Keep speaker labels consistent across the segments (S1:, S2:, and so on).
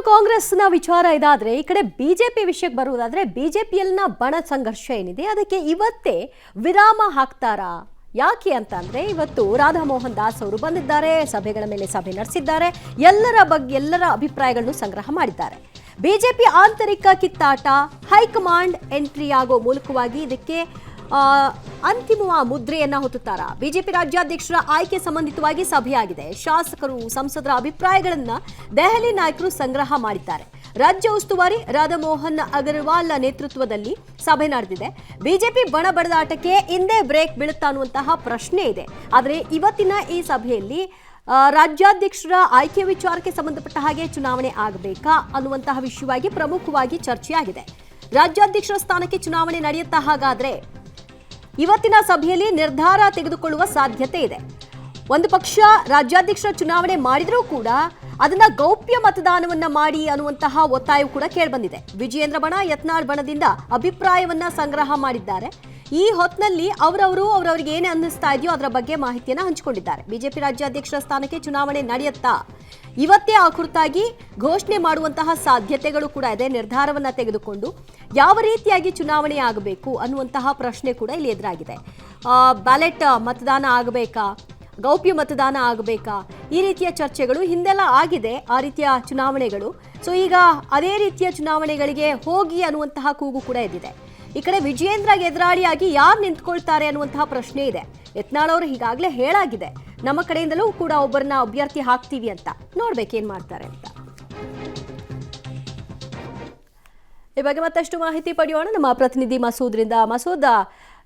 S1: ಕಾಂಗ್ರೆಸ್ನ ವಿಚಾರ ಇದಾದ್ರೆ ಈ ಕಡೆ ಬಿಜೆಪಿ ವಿಷಯಕ್ಕೆ ಬರುವುದಾದ್ರೆ ಬಿಜೆಪಿಯಲ್ಲಿನ ಬಣ ಸಂಘರ್ಷ ಏನಿದೆ ಅದಕ್ಕೆ ಇವತ್ತೇ ವಿರಾಮ ಹಾಕ್ತಾರಾ? ಯಾಕೆ ಅಂತಂದ್ರೆ ಇವತ್ತು ರಾಧಾ ಮೋಹನ್ ದಾಸ್ ಅವರು ಬಂದಿದ್ದಾರೆ, ಸಭೆಗಳ ಮೇಲೆ ಸಭೆ ನಡೆಸಿದ್ದಾರೆ, ಎಲ್ಲರ ಅಭಿಪ್ರಾಯಗಳನ್ನು ಸಂಗ್ರಹ ಮಾಡಿದ್ದಾರೆ. ಬಿಜೆಪಿ ಆಂತರಿಕ ಕಿತ್ತಾಟ, ಹೈಕಮಾಂಡ್ ಎಂಟ್ರಿ ಆಗೋ ಮೂಲಕವಾಗಿ ಇದಕ್ಕೆ ಅಂತಿಮ ಮುದ್ರೆಯನ್ನ ಹೊತ್ತುತ್ತಾರ. ಬಿಜೆಪಿ ರಾಜ್ಯಾಧ್ಯಕ್ಷರ ಆಯ್ಕೆ ಸಂಬಂಧಿತವಾಗಿ ಸಭೆಯಾಗಿದೆ. ಶಾಸಕರು, ಸಂಸದರ ಅಭಿಪ್ರಾಯಗಳನ್ನ ದೆಹಲಿ ನಾಯಕರು ಸಂಗ್ರಹ ಮಾಡಿದ್ದಾರೆ. ರಾಜ್ಯ ಉಸ್ತುವಾರಿ ರಾಧಾ ಮೋಹನ್ ಅಗರ್ವಾಲ್ ನೇತೃತ್ವದಲ್ಲಿ ಸಭೆ ನಡೆದಿದೆ. ಬಿಜೆಪಿ ಬಣ ಬಡದಾಟಕ್ಕೆ ಹಿಂದೆ ಬ್ರೇಕ್ ಬೀಳುತ್ತಾ ಅನ್ನುವಂತಹ ಪ್ರಶ್ನೆ ಇದೆ. ಆದರೆ ಇವತ್ತಿನ ಈ ಸಭೆಯಲ್ಲಿ ರಾಜ್ಯಾಧ್ಯಕ್ಷರ ಆಯ್ಕೆ ವಿಚಾರಕ್ಕೆ ಸಂಬಂಧಪಟ್ಟ ಹಾಗೆ ಚುನಾವಣೆ ಆಗಬೇಕಾ ಅನ್ನುವಂತಹ ವಿಷಯವಾಗಿ ಪ್ರಮುಖವಾಗಿ ಚರ್ಚೆಯಾಗಿದೆ. ರಾಜ್ಯಾಧ್ಯಕ್ಷರ ಸ್ಥಾನಕ್ಕೆ ಚುನಾವಣೆ ನಡೆಯುತ್ತಾ? ಹಾಗಾದ್ರೆ ಇವತ್ತಿನ ಸಭೆಯಲ್ಲಿ ನಿರ್ಧಾರ ತೆಗೆದುಕೊಳ್ಳುವ ಸಾಧ್ಯತೆ ಇದೆ. ಒಂದು ಪಕ್ಷ ರಾಜ್ಯಾಧ್ಯಕ್ಷರ ಚುನಾವಣೆ ಮಾಡಿದ್ರೂ ಕೂಡ ಅದನ್ನ ಗೌಪ್ಯ ಮತದಾನವನ್ನ ಮಾಡಿ ಅನ್ನುವಂತಹ ಒತ್ತಾಯ ಕೂಡ ಕೇಳಿಬಂದಿದೆ. ವಿಜಯೇಂದ್ರ ಬಣ, ಯತ್ನಾಳ್ ಬಣದಿಂದ ಅಭಿಪ್ರಾಯವನ್ನ ಸಂಗ್ರಹ ಮಾಡಿದ್ದಾರೆ. ಈ ಹೊತ್ತಿನಲ್ಲಿ ಅವರವರಿಗೆ ಏನೇ ಅನ್ನಿಸ್ತಾ ಇದೆಯೋ ಅದರ ಬಗ್ಗೆ ಮಾಹಿತಿಯನ್ನ ಹಂಚಿಕೊಂಡಿದ್ದಾರೆ. ಬಿಜೆಪಿ ರಾಜ್ಯಾಧ್ಯಕ್ಷರ ಸ್ಥಾನಕ್ಕೆ ಚುನಾವಣೆ ನಡೆಯುತ್ತಾ? ಇವತ್ತೇ ಆ ಕುರಿತಾಗಿ ಘೋಷಣೆ ಮಾಡುವಂತಹ ಸಾಧ್ಯತೆಗಳು ಕೂಡ ಇದೆ. ನಿರ್ಧಾರವನ್ನ ತೆಗೆದುಕೊಂಡು ಯಾವ ರೀತಿಯಾಗಿ ಚುನಾವಣೆ ಆಗಬೇಕು ಅನ್ನುವಂತಹ ಪ್ರಶ್ನೆ ಕೂಡ ಇಲ್ಲಿ ಎದುರಾಗಿದೆ. ಬ್ಯಾಲೆಟ್ ಮತದಾನ ಆಗಬೇಕಾ, ಗೌಪ್ಯ ಮತದಾನ ಆಗಬೇಕಾ, ಈ ರೀತಿಯ ಚರ್ಚೆಗಳು ಹಿಂದೆಲ್ಲ ಆಗಿದೆ, ಆ ರೀತಿಯ ಚುನಾವಣೆಗಳು. ಸೊ ಈಗ ಅದೇ ರೀತಿಯ ಚುನಾವಣೆಗಳಿಗೆ ಹೋಗಿ ಅನ್ನುವಂತಹ ಕೂಗು ಕೂಡ ಎದ್ದಿದೆ. ಈ ಕಡೆ ವಿಜಯೇಂದ್ರಗೆ ಎದುರಾಳಿಯಾಗಿ ಯಾರು ನಿಂತ್ಕೊಳ್ತಾರೆ ಅನ್ನುವಂತಹ ಪ್ರಶ್ನೆ ಇದೆ. ಯತ್ನಾಳ್ ಅವರು ಈಗಾಗಲೇ ಹೇಳಾಗಿದೆ, ನಮ್ಮ ಕಡೆಯಿಂದಲೂ ಕೂಡ ಒಬ್ಬರನ್ನ ಅಭ್ಯರ್ಥಿ ಹಾಕ್ತೀವಿ ಅಂತ. ನೋಡ್ಬೇಕೇನ್ ಮಾಡ್ತಾರೆ ಅಂತ. ಈ ಬಗ್ಗೆ ಮತ್ತಷ್ಟು ಮಾಹಿತಿ ಪಡೆಯೋಣ ನಮ್ಮ ಪ್ರತಿನಿಧಿ ಮಸೂದ್ರಿಂದ. ಮಸೂದ್,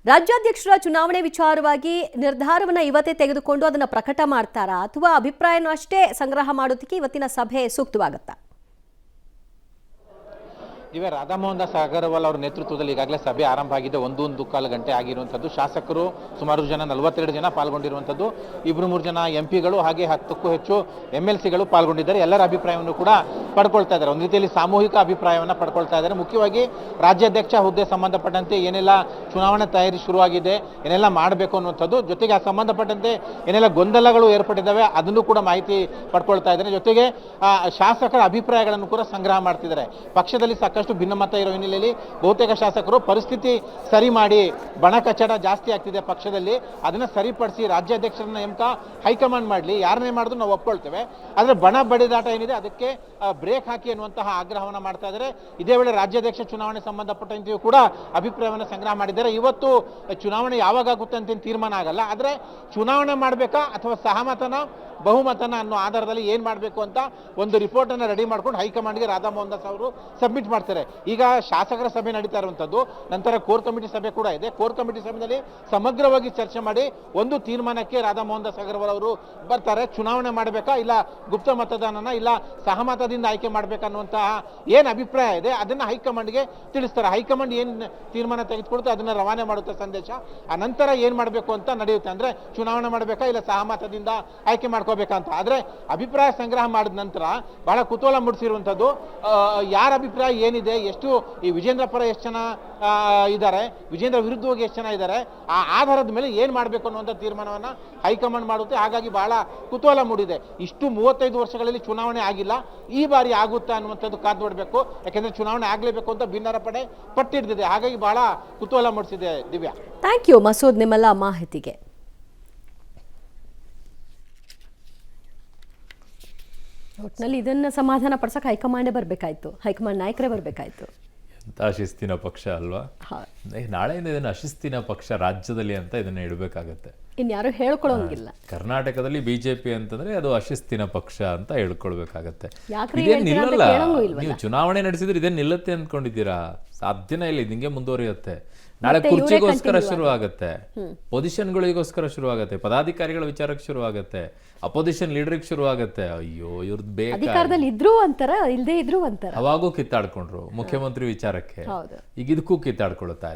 S1: ರಾಜ್ಯಾಧ್ಯಕ್ಷರ ಚುನಾವಣೆ ವಿಚಾರವಾಗಿ ನಿರ್ಧಾರವನ್ನ ಇವತ್ತೇ ತೆಗೆದುಕೊಂಡು ಅದನ್ನ ಪ್ರಕಟ ಮಾಡ್ತಾರಾ ಅಥವಾ ಅಭಿಪ್ರಾಯನೂ ಅಷ್ಟೇ ಸಂಗ್ರಹ ಮಾಡೋದಕ್ಕೆ ಇವತ್ತಿನ ಸಭೆ ಸೂಕ್ತವಾಗುತ್ತಾ?
S2: ಇವೇ ರಾಧಾ ಮೋಹನ್ ದಾಸ್ ಅಗರ್ವಾಲ್ ಅವರ ನೇತೃತ್ವದಲ್ಲಿ ಈಗಾಗಲೇ ಸಭೆ ಆರಂಭ ಆಗಿದೆ. 1.25 ಗಂಟೆ ಆಗಿರುವಂಥದ್ದು. ಶಾಸಕರು ಸುಮಾರು ಜನ 42 ಜನ ಪಾಲ್ಗೊಂಡಿರುವಂಥದ್ದು. 2-3 ಜನ ಎಂಪಿಗಳು ಹಾಗೆ 10ಕ್ಕೂ ಹೆಚ್ಚು MLCಗಳು ಪಾಲ್ಗೊಂಡಿದ್ದಾರೆ. ಎಲ್ಲರ ಅಭಿಪ್ರಾಯವನ್ನು ಕೂಡ ಪಡ್ಕೊಳ್ತಾ ಇದ್ದಾರೆ. ಒಂದು ರೀತಿಯಲ್ಲಿ ಸಾಮೂಹಿಕ ಅಭಿಪ್ರಾಯವನ್ನು ಪಡ್ಕೊಳ್ತಾ ಇದ್ದಾರೆ. ಮುಖ್ಯವಾಗಿ ರಾಜ್ಯಾಧ್ಯಕ್ಷ ಹುದ್ದೆ ಸಂಬಂಧಪಟ್ಟಂತೆ ಏನೆಲ್ಲ ಚುನಾವಣೆ ತಯಾರಿ ಶುರುವಾಗಿದೆ, ಏನೆಲ್ಲ ಮಾಡಬೇಕು ಅನ್ನುವಂಥದ್ದು, ಜೊತೆಗೆ ಆ ಸಂಬಂಧಪಟ್ಟಂತೆ ಏನೆಲ್ಲ ಗೊಂದಲಗಳು ಏರ್ಪಟ್ಟಿದ್ದಾವೆ ಅದನ್ನು ಕೂಡ ಮಾಹಿತಿ ಪಡ್ಕೊಳ್ತಾ ಇದ್ದಾರೆ. ಜೊತೆಗೆ ಶಾಸಕರ ಅಭಿಪ್ರಾಯಗಳನ್ನು ಕೂಡ ಸಂಗ್ರಹ ಮಾಡ್ತಿದ್ದಾರೆ. ಪಕ್ಷದಲ್ಲಿ ಸಾಕಷ್ಟು ಭಿನ್ನಮತ ಇರೋ ಹಿನ್ನೆಲೆಯಲ್ಲಿ ಬಹುತೇಕ ಶಾಸಕರು ಪರಿಸ್ಥಿತಿ ಸರಿ ಮಾಡಿ, ಬಣ ಕಚ್ಚಡ ಜಾಸ್ತಿ ಆಗ್ತಿದೆ ಪಕ್ಷದಲ್ಲಿ, ಅದನ್ನ ಸರಿಪಡಿಸಿ ರಾಜ್ಯಾಧ್ಯಕ್ಷರನ್ನ ನೇಮಕ ಹೈಕಮಾಂಡ್ ಮಾಡಲಿ, ಯಾರನ್ನೇ ಮಾಡಿದ್ರು ನಾವು ಒಪ್ಕೊಳ್ತೇವೆ, ಆದರೆ ಬಣ ಬಡಿದಾಟ ಏನಿದೆ ಅದಕ್ಕೆ ಬ್ರೇಕ್ ಹಾಕಿ ಅನ್ನುವಂತಹ ಆಗ್ರಹವನ್ನು ಮಾಡ್ತಾ ಇದ್ದಾರೆ. ಇದೇ ವೇಳೆ ರಾಜ್ಯಾಧ್ಯಕ್ಷ ಚುನಾವಣೆ ಸಂಬಂಧಪಟ್ಟಂತೆಯೂ ಕೂಡ ಅಭಿಪ್ರಾಯವನ್ನು ಸಂಗ್ರಹ ಮಾಡಿದ್ದಾರೆ. ಇವತ್ತು ಚುನಾವಣೆ ಯಾವಾಗ ಆಗುತ್ತೆ ಅಂತ ತೀರ್ಮಾನ ಆಗಲ್ಲ, ಆದರೆ ಚುನಾವಣೆ ಮಾಡಬೇಕಾ ಅಥವಾ ಸಹಮತನ ಬಹುಮತನ ಅನ್ನೋ ಆಧಾರದಲ್ಲಿ ಏನು ಮಾಡಬೇಕು ಅಂತ ಒಂದು ರಿಪೋರ್ಟ್ ಅನ್ನು ರೆಡಿ ಮಾಡ್ಕೊಂಡು ಹೈಕಮಾಂಡ್ಗೆ ರಾಧಾ ಮೋಹನ್ ದಾಸ್ ಅವರು ಸಬ್ಮಿಟ್ ಮಾಡ್ತಾರೆ. ಈಗ ಶಾಸಕರ ಸಭೆ ನಡೀತಾ ಇರುವಂಥದ್ದು, ನಂತರ ಕೋರ್ ಕಮಿಟಿ ಸಭೆ ಕೂಡ ಇದೆ. ಕೋರ್ ಕಮಿಟಿ ಸಭೆಯಲ್ಲಿ ಸಮಗ್ರವಾಗಿ ಚರ್ಚೆ ಮಾಡಿ ಒಂದು ತೀರ್ಮಾನಕ್ಕೆ ರಾಧಾ ಮೋಹನ್ ದಾಸ್ ಅಗರ್ವಾಲ್ ಅವರು ಬರ್ತಾರೆ. ಚುನಾವಣೆ ಮಾಡಬೇಕಾ, ಇಲ್ಲ ಗುಪ್ತ ಮತದಾನನ, ಇಲ್ಲ ಸಹಮತದಿಂದ ಆಯ್ಕೆ ಮಾಡಬೇಕನ್ನುವಂತಹ ಏನು ಅಭಿಪ್ರಾಯ ಇದೆ ಅದನ್ನು ಹೈಕಮಾಂಡ್ಗೆ ತಿಳಿಸ್ತಾರೆ. ಹೈಕಮಾಂಡ್ ಏನು ತೀರ್ಮಾನ ತೆಗೆದುಕೊಡುತ್ತೆ ಅದನ್ನು ರವಾನೆ ಮಾಡುತ್ತೆ ಸಂದೇಶ. ಆ ನಂತರ ಏನು ಮಾಡಬೇಕು ಅಂತ ನಡೆಯುತ್ತೆ. ಅಂದರೆ ಚುನಾವಣೆ ಮಾಡಬೇಕಾ, ಇಲ್ಲ ಸಹಮತದಿಂದ ಆಯ್ಕೆ ಮಾಡ್ಕೋಬೇಕಂತ. ಆದರೆ ಅಭಿಪ್ರಾಯ ಸಂಗ್ರಹ ಮಾಡಿದ ನಂತರ ಬಹಳ ಕುತೂಹಲ ಮೂಡಿಸಿರುವಂಥದ್ದು, ಯಾರ ಅಭಿಪ್ರಾಯ ಏನಿದೆ, ಎಷ್ಟು ಈ ವಿಜೇಂದ್ರ ಪರ ಎಷ್ಟು ಜನ ಇದ್ದಾರೆ, ವಿಜೇಂದ್ರ ವಿರುದ್ಧವಾಗಿ ಎಷ್ಟು ಜನ ಇದ್ದಾರೆ, ಆ ಆಧಾರದ ಮೇಲೆ ಏನು ಮಾಡಬೇಕು ಅನ್ನುವಂಥ ತೀರ್ಮಾನವನ್ನು ಹೈಕಮಾಂಡ್ ಮಾಡುತ್ತೆ. ಹಾಗಾಗಿ ಬಹಳ ಕುತೂಹಲ ಮೂಡಿದೆ. ಇಷ್ಟು 35 ವರ್ಷಗಳಲ್ಲಿ ಚುನಾವಣೆ ಆಗಿಲ್ಲ, ಈ ಬಾರಿ ಆಗುತ್ತಾ ಅನ್ನುವಂಥದ್ದು ಕಾದು ನೋಡಬೇಕು. ಯಾಕೆಂದ್ರೆ ಚುನಾವಣೆ ಆಗಲೇಬೇಕು ಅಂತ ಭಿನ್ನರ ಪಡೆ ಪಟ್ಟಿಡ್ದಿದೆ. ಹಾಗಾಗಿ ಬಹಳ ಕುತೂಹಲ ಮೂಡಿಸಿದೆ. ದಿವ್ಯಾ,
S1: ಥ್ಯಾಂಕ್ ಯು ಮಸೂದ್ ನಿಮ್ಮೆಲ್ಲ ಮಾಹಿತಿಗೆ. ಒಟ್ಟಿನಲ್ಲಿ ಇದನ್ನ ಸಮಾಧಾನ ಪಡಿಸಕ್ಕೆ ಹೈಕಮಾಂಡೇ ಬರಬೇಕಾಯ್ತು, ಹೈಕಮಾಂಡ್ ನಾಯಕರೇ ಬರಬೇಕಾಯ್ತು.
S3: ಎಂಥ ಅಶಿಸ್ತಿನ ಪಕ್ಷ ಅಲ್ವಾ? ನಾಳೆಯಿಂದ ಇದನ್ನ ಅಶಿಸ್ತಿನ ಪಕ್ಷ ರಾಜ್ಯದಲ್ಲಿ ಅಂತ ಇದನ್ನ ಇಡಬೇಕಾಗತ್ತೆ.
S1: ಇನ್ಯಾರು ಹೇಳ್ಕೊಳ್ಳೋಂಗಿಲ್ಲ.
S3: ಕರ್ನಾಟಕದಲ್ಲಿ ಬಿಜೆಪಿ ಅಂತಂದ್ರೆ ಅದು ಅಶಿಸ್ತಿನ ಪಕ್ಷ ಅಂತ ಹೇಳ್ಕೊಳ್ಬೇಕಾಗತ್ತೆ.
S1: ನಿಲ್ಲಲ್ಲ.
S3: ನೀವು ಚುನಾವಣೆ ನಡೆಸಿದ್ರೆ ಇದೇನ್ ನಿಲ್ಲತ್ತೆ ಅಂದ್ಕೊಂಡಿದ್ದೀರಾ? ಸಾಧ್ಯನೇ ಇಲ್ಲ. ಇದು ಹಿಂಗೆ ಮುಂದುವರಿಯುತ್ತೆ. ನಾಳೆ ಕುರ್ಚಿಗೋಸ್ಕರ ಶುರು ಆಗತ್ತೆ, ಪೊಸಿಷನ್ಗಳಿಗೋಸ್ಕರ ಶುರು ಆಗತ್ತೆ, ಪದಾಧಿಕಾರಿಗಳ ವಿಚಾರಕ್ಕೆ ಶುರು ಆಗತ್ತೆ, ಅಪೋಸಿಷನ್ ಲೀಡರ್ಗೆ ಶುರು ಆಗತ್ತೆ. ಅಯ್ಯೋ, ಇವ್ರದ್ದು ಬೇಕಾ,
S1: ಅಧಿಕಾರದಲ್ಲಿ ಇದ್ರು ಅಂತಾರ, ಇಲ್ದೇ ಇದ್ರು ಅಂತಾರ.
S3: ಅವಾಗೂ ಕಿತ್ತಾಡ್ಕೊಂಡ್ರು ಮುಖ್ಯಮಂತ್ರಿ ವಿಚಾರಕ್ಕೆ, ಈಗ ಇದಕ್ಕೂ ಕಿತ್ತಾಡ್ಕೊಳ್ತಾ